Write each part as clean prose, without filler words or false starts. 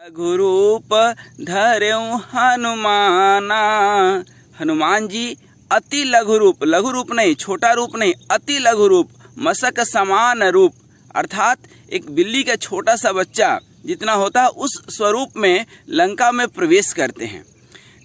लघु रूप धर्यु हनुमाना। हनुमान जी अति लघु रूप नहीं, छोटा रूप नहीं, अति लघु रूप, मशक समान रूप, अर्थात एक बिल्ली का छोटा सा बच्चा जितना होता है उस स्वरूप में लंका में प्रवेश करते हैं।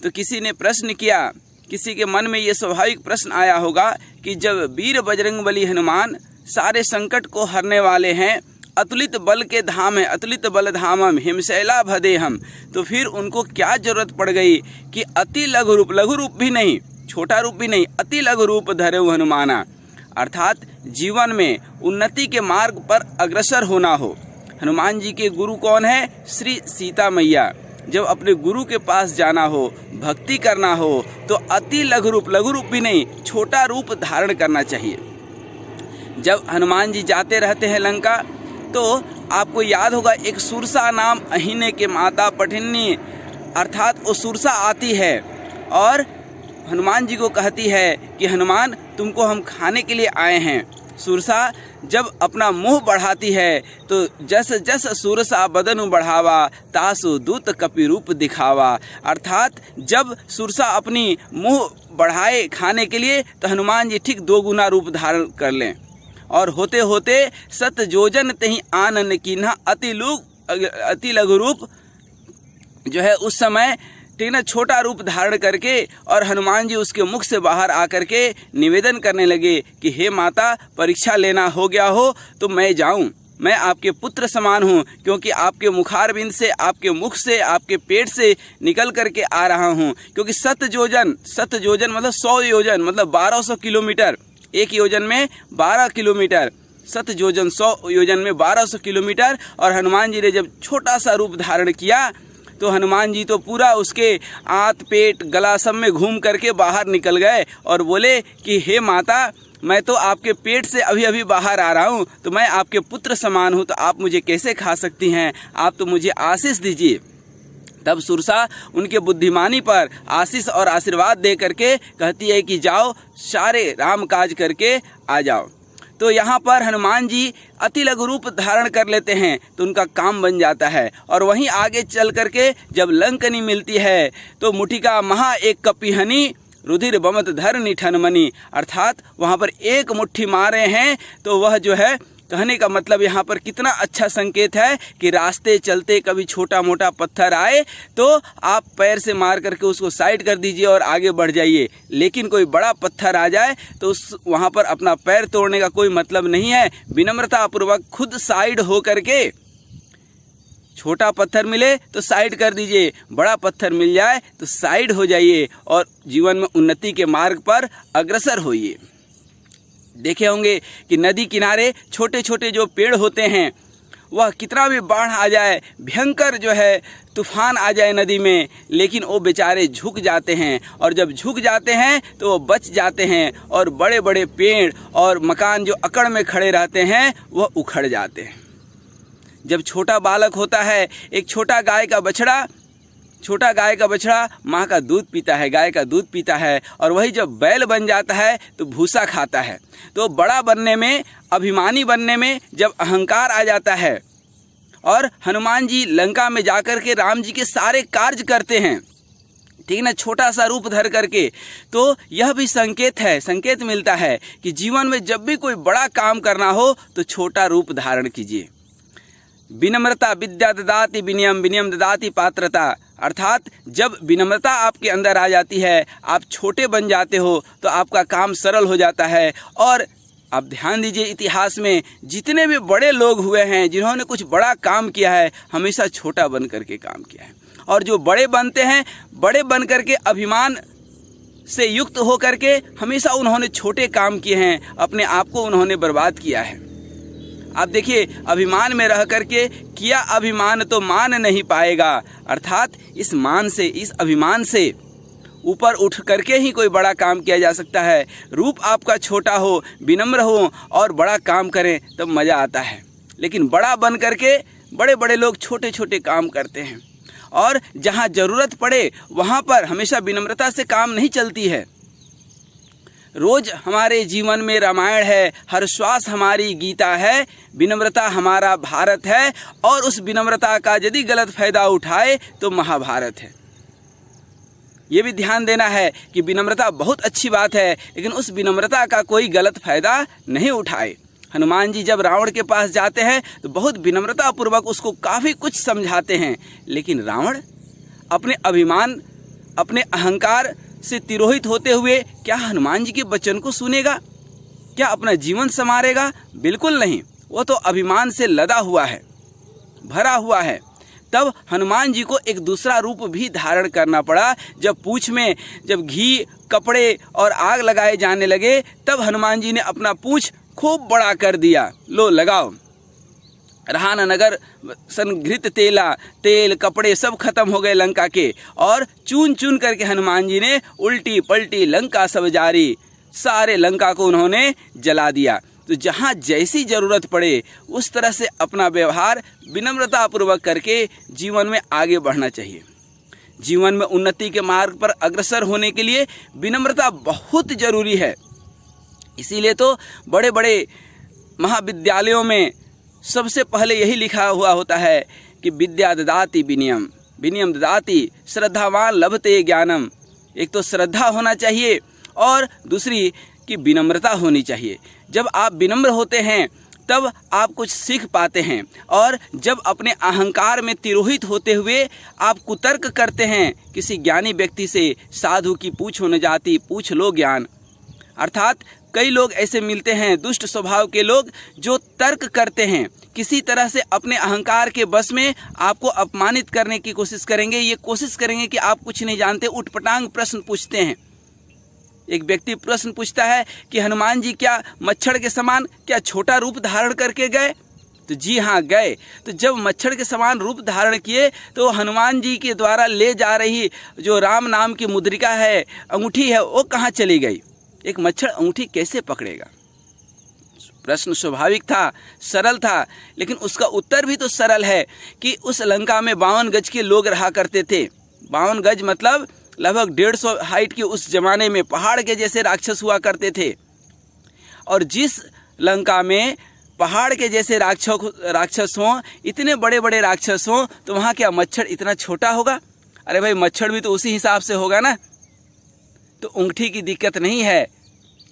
तो किसी ने प्रश्न किया, किसी के मन में ये स्वाभाविक प्रश्न आया होगा कि जब वीर बजरंगबली हनुमान सारे संकट को हरने वाले हैं, अतुलित बल के धाम है, अतुलित बल धामम हिमशैला भदेहम, तो फिर उनको क्या जरूरत पड़ गई कि अति लघु रूप भी नहीं, छोटा रूप भी नहीं, अति लघु रूप धर्यु हनुमाना, अर्थात जीवन में उन्नति के मार्ग पर अग्रसर होना हो। हनुमान जी के गुरु कौन है? श्री सीता मैया। जब अपने गुरु के पास जाना हो, भक्ति करना हो, तो अति लघु रूप भी नहीं, छोटा रूप धारण करना चाहिए। जब हनुमान जी जाते रहते हैं लंका, तो आपको याद होगा एक सुरसा नाम अहिने के माता पठिनी, अर्थात वो सुरसा आती है और हनुमान जी को कहती है कि हनुमान तुमको हम खाने के लिए आए हैं। सुरसा जब अपना मुंह बढ़ाती है तो जस जस सुरसा बदनु बढ़ावा, तासु दूत कपि रूप दिखावा, अर्थात जब सुरसा अपनी मुंह बढ़ाए खाने के लिए तो हनुमान जी ठीक 2 गुना रूप धारण कर लें, और होते होते सत जोजन तहि आनन कीन्हा, अति लघु रूप जो है उस समय ठीक ना छोटा रूप धारण करके, और हनुमान जी उसके मुख से बाहर आकर के निवेदन करने लगे कि हे माता, परीक्षा लेना हो गया हो तो मैं जाऊं, मैं आपके पुत्र समान हूं, क्योंकि आपके मुखारबिंद से, आपके मुख से, आपके पेट से निकल करके आ रहा हूं। क्योंकि सत जोजन मतलब 100 योजन मतलब 1200 किलोमीटर, एक योजन में 12 किलोमीटर, 7 योजन 100 योजन में 1200 किलोमीटर। और हनुमान जी ने जब छोटा सा रूप धारण किया तो हनुमान जी तो पूरा उसके आंत पेट गला सब में घूम करके बाहर निकल गए और बोले कि हे माता, मैं तो आपके पेट से अभी अभी बाहर आ रहा हूँ, तो मैं आपके पुत्र समान हूँ, तो आप मुझे कैसे खा सकती हैं, आप तो मुझे आशीष दीजिए। तब सुरसा उनके बुद्धिमानी पर आशीष और आशीर्वाद दे करके कहती है कि जाओ सारे राम काज करके आ जाओ। तो यहाँ पर हनुमान जी अति लघु रूप धारण कर लेते हैं तो उनका काम बन जाता है। और वहीं आगे चल करके जब लंकनी मिलती है तो मुठिका महा एक कपिहनी रुधिर बमत धर निठनमनी, अर्थात वहाँ पर एक मुट्ठी मारे हैं तो वह जो है, कहने का मतलब यहाँ पर कितना अच्छा संकेत है कि रास्ते चलते कभी छोटा मोटा पत्थर आए तो आप पैर से मार करके उसको साइड कर दीजिए और आगे बढ़ जाइए, लेकिन कोई बड़ा पत्थर आ जाए तो वहाँ पर अपना पैर तोड़ने का कोई मतलब नहीं है। विनम्रतापूर्वक खुद साइड हो करके, छोटा पत्थर मिले तो साइड कर दीजिए, बड़ा पत्थर मिल जाए तो साइड हो जाइए और जीवन में उन्नति के मार्ग पर अग्रसर होइए। देखे होंगे कि नदी किनारे छोटे छोटे जो पेड़ होते हैं, वह कितना भी बाढ़ आ जाए, भयंकर जो है तूफान आ जाए नदी में, लेकिन वो बेचारे झुक जाते हैं, और जब झुक जाते हैं तो वो बच जाते हैं, और बड़े बड़े पेड़ और मकान जो अकड़ में खड़े रहते हैं वह उखड़ जाते हैं। जब छोटा बालक होता है, एक छोटा गाय का बछड़ा माँ का दूध पीता है, गाय का दूध पीता है, और वही जब बैल बन जाता है तो भूसा खाता है। तो बड़ा बनने में, अभिमानी बनने में जब अहंकार आ जाता है, और हनुमान जी लंका में जाकर के राम जी के सारे कार्य करते हैं, ठीक ना, छोटा सा रूप धर करके, तो यह भी संकेत मिलता है कि जीवन में जब भी कोई बड़ा काम करना हो तो छोटा रूप धारण कीजिए। विनम्रता विद्या ददाति विनयम, विनयम ददाति पात्रता, अर्थात जब विनम्रता आपके अंदर आ जाती है, आप छोटे बन जाते हो तो आपका काम सरल हो जाता है। और आप ध्यान दीजिए, इतिहास में जितने भी बड़े लोग हुए हैं जिन्होंने कुछ बड़ा काम किया है, हमेशा छोटा बन करके काम किया है। और जो बड़े बनते हैं, बड़े बन करके अभिमान से युक्त हो करके हमेशा उन्होंने छोटे काम किए हैं, अपने आप को उन्होंने बर्बाद किया है। आप देखिए, अभिमान में रह करके किया अभिमान तो मान नहीं पाएगा, अर्थात इस अभिमान से ऊपर उठ करके ही कोई बड़ा काम किया जा सकता है। रूप आपका छोटा हो, विनम्र हो और बड़ा काम करें तब मज़ा आता है, लेकिन बड़ा बन करके बड़े बड़े लोग छोटे छोटे काम करते हैं, और जहाँ ज़रूरत पड़े वहाँ पर हमेशा विनम्रता से काम नहीं चलती है। रोज हमारे जीवन में रामायण है, हर श्वास हमारी गीता है, विनम्रता हमारा भारत है, और उस विनम्रता का यदि गलत फायदा उठाए तो महाभारत है। ये भी ध्यान देना है कि विनम्रता बहुत अच्छी बात है, लेकिन उस विनम्रता का कोई गलत फायदा नहीं उठाए। हनुमान जी जब रावण के पास जाते हैं तो बहुत विनम्रता पूर्वक उसको काफ़ी कुछ समझाते हैं, लेकिन रावण अपने अभिमान, अपने अहंकार से तिरोहित होते हुए क्या हनुमान जी के वचन को सुनेगा? क्या अपना जीवन संवारेगा? बिल्कुल नहीं। वो तो अभिमान से लदा हुआ है, भरा हुआ है। तब हनुमान जी को एक दूसरा रूप भी धारण करना पड़ा। जब पूंछ में जब घी, कपड़े और आग लगाए जाने लगे, तब हनुमान जी ने अपना पूंछ खूब बड़ा कर दिया। लो लगाओ, रहा न नगर संघृत तेला, तेल कपड़े सब खत्म हो गए लंका के, और चून चून करके हनुमान जी ने उल्टी पलटी लंका सब जारी, सारे लंका को उन्होंने जला दिया। तो जहाँ जैसी ज़रूरत पड़े उस तरह से अपना व्यवहार विनम्रतापूर्वक करके जीवन में आगे बढ़ना चाहिए। जीवन में उन्नति के मार्ग पर अग्रसर होने के लिए विनम्रता बहुत ज़रूरी है। इसीलिए तो बड़े बड़े महाविद्यालयों में सबसे पहले यही लिखा हुआ होता है कि विद्या ददाति विनयम, विनयम ददाति श्रद्धावान लभते ज्ञानम। एक तो श्रद्धा होना चाहिए और दूसरी कि विनम्रता होनी चाहिए। जब आप विनम्र होते हैं तब आप कुछ सीख पाते हैं, और जब अपने अहंकार में तिरोहित होते हुए आप कुतर्क करते हैं किसी ज्ञानी व्यक्ति से, साधु की पूछ न जाती पूछ लो ज्ञान। अर्थात कई लोग ऐसे मिलते हैं दुष्ट स्वभाव के लोग जो तर्क करते हैं, किसी तरह से अपने अहंकार के बस में आपको अपमानित करने की कोशिश करेंगे। ये कोशिश करेंगे कि आप कुछ नहीं जानते, उटपटांग प्रश्न पूछते हैं। एक व्यक्ति प्रश्न पूछता है कि हनुमान जी क्या मच्छर के समान क्या छोटा रूप धारण करके गए? तो जी हाँ गए। तो जब मच्छर के समान रूप धारण किए तो हनुमान जी के द्वारा ले जा रही जो राम नाम की मुद्रिका है, अंगूठी है, वो कहाँ चली गई? एक मच्छर अंगूठी कैसे पकड़ेगा? प्रश्न स्वाभाविक था, सरल था, लेकिन उसका उत्तर भी तो सरल है कि उस लंका में 52 गज के लोग रहा करते थे। 52 गज मतलब लगभग 150 हाइट के उस जमाने में पहाड़ के जैसे राक्षस हुआ करते थे। और जिस लंका में पहाड़ के जैसे राक्षस हों, इतने बड़े बड़े राक्षस हों, तो वहाँ क्या मच्छर इतना छोटा होगा? अरे भाई, मच्छर भी तो उसी हिसाब से होगा ना। तो अंगूठी की दिक्कत नहीं है,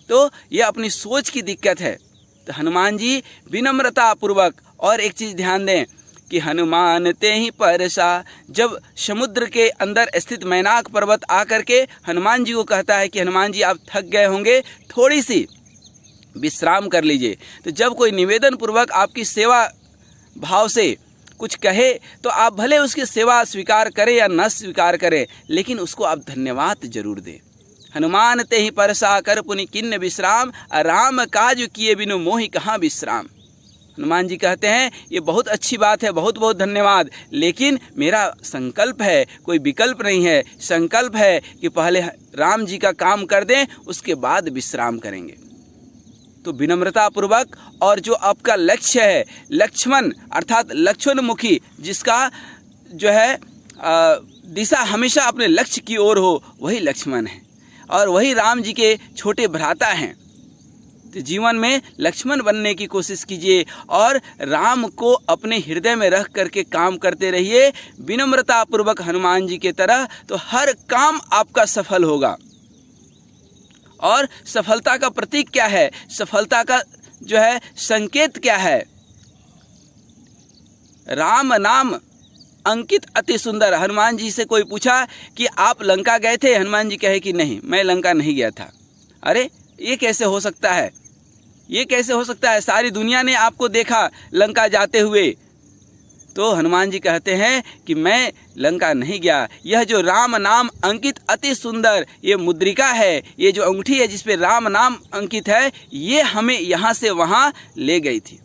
तो ये अपनी सोच की दिक्कत है। तो हनुमान जी विनम्रता पूर्वक, और एक चीज़ ध्यान दें कि हनुमान ते ही परसा, जब समुद्र के अंदर स्थित मैनाक पर्वत आकर के हनुमान जी को कहता है कि हनुमान जी आप थक गए होंगे, थोड़ी सी विश्राम कर लीजिए। तो जब कोई निवेदन पूर्वक आपकी सेवा भाव से कुछ कहे तो आप भले उसकी सेवा स्वीकार करें या न स्वीकार करें, लेकिन उसको आप धन्यवाद जरूर दें। हनुमान ते ही परसा कर पुनि किन्न विश्राम, राम काज किए बिनु मोहि कहाँ विश्राम। हनुमान जी कहते हैं ये बहुत अच्छी बात है, बहुत बहुत धन्यवाद, लेकिन मेरा संकल्प है, कोई विकल्प नहीं है। संकल्प है कि पहले राम जी का काम कर दें, उसके बाद विश्राम करेंगे। तो विनम्रता पूर्वक, और जो आपका लक्ष्य है लक्ष्मण अर्थात लक्ष्मणमुखी, जिसका जो है दिशा हमेशा अपने लक्ष्य की ओर हो, वही लक्ष्मण है और वही राम जी के छोटे भ्राता हैं। तो जीवन में लक्ष्मण बनने की कोशिश कीजिए और राम को अपने हृदय में रख करके काम करते रहिए विनम्रता पूर्वक हनुमान जी के तरह, तो हर काम आपका सफल होगा। और सफलता का प्रतीक क्या है? सफलता का जो है संकेत क्या है? राम नाम अंकित अति सुंदर। हनुमान जी से कोई पूछा कि आप लंका गए थे? हनुमान जी कहे कि नहीं, मैं लंका नहीं गया था। अरे ये कैसे हो सकता है? ये कैसे हो सकता है? सारी दुनिया ने आपको देखा लंका जाते हुए। तो हनुमान जी कहते हैं कि मैं लंका नहीं गया। यह जो राम नाम अंकित अति सुंदर ये मुद्रिका है, ये जो अंगूठी है जिस पे राम नाम अंकित है, ये हमें यहाँ से वहाँ ले गई थी।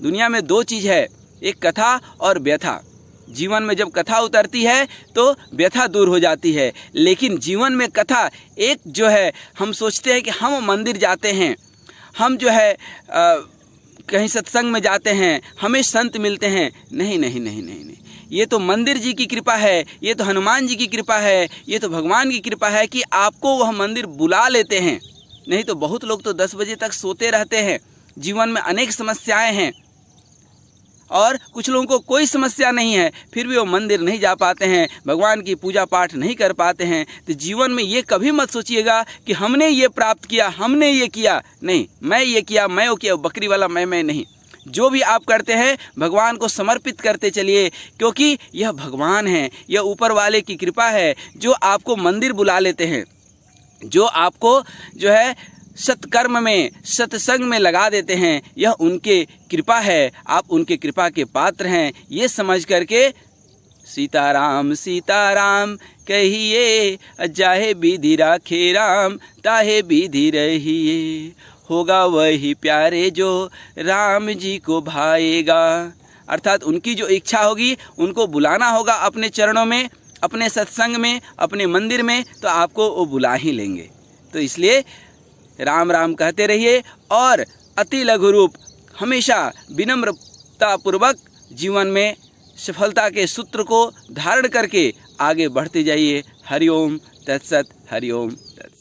दुनिया में दो चीज़ है, एक कथा और व्यथा। जीवन में जब कथा उतरती है तो व्यथा दूर हो जाती है, लेकिन जीवन में कथा एक जो है, हम सोचते हैं कि हम मंदिर जाते हैं, हम जो है कहीं सत्संग में जाते हैं, हमें संत मिलते हैं। नहीं नहीं नहीं नहीं नहीं, ये तो मंदिर जी की कृपा है, ये तो हनुमान जी की कृपा है, ये तो भगवान की कृपा है कि आपको वह मंदिर बुला लेते हैं। नहीं तो बहुत लोग तो 10 बजे तक सोते रहते हैं। जीवन में अनेक समस्याएं हैं और कुछ लोगों को कोई समस्या नहीं है, फिर भी वो मंदिर नहीं जा पाते हैं, भगवान की पूजा पाठ नहीं कर पाते हैं। तो जीवन में ये कभी मत सोचिएगा कि हमने ये प्राप्त किया, हमने ये किया। नहीं, मैं ये किया, मैं वो किया, बकरी वाला मैं नहीं। जो भी आप करते हैं भगवान को समर्पित करते चलिए, क्योंकि यह भगवान है, यह ऊपर वाले की कृपा है जो आपको मंदिर बुला लेते हैं, जो आपको जो है सत्कर्म में, सत्संग में लगा देते हैं। यह उनके कृपा है, आप उनके कृपा के पात्र हैं। ये समझ करके सीताराम सीताराम कहिए, जाहे विधि राखे राम, ताहे विधि रहिए। होगा वही प्यारे जो राम जी को भाएगा। अर्थात उनकी जो इच्छा होगी, उनको बुलाना होगा अपने चरणों में, अपने सत्संग में, अपने मंदिर में, तो आपको वो बुला ही लेंगे। तो इसलिए राम राम कहते रहिए और अति लघु रूप हमेशा विनम्रतापूर्वक जीवन में सफलता के सूत्र को धारण करके आगे बढ़ते जाइए। हरिओम तत्सत, हरिओम तत्सत।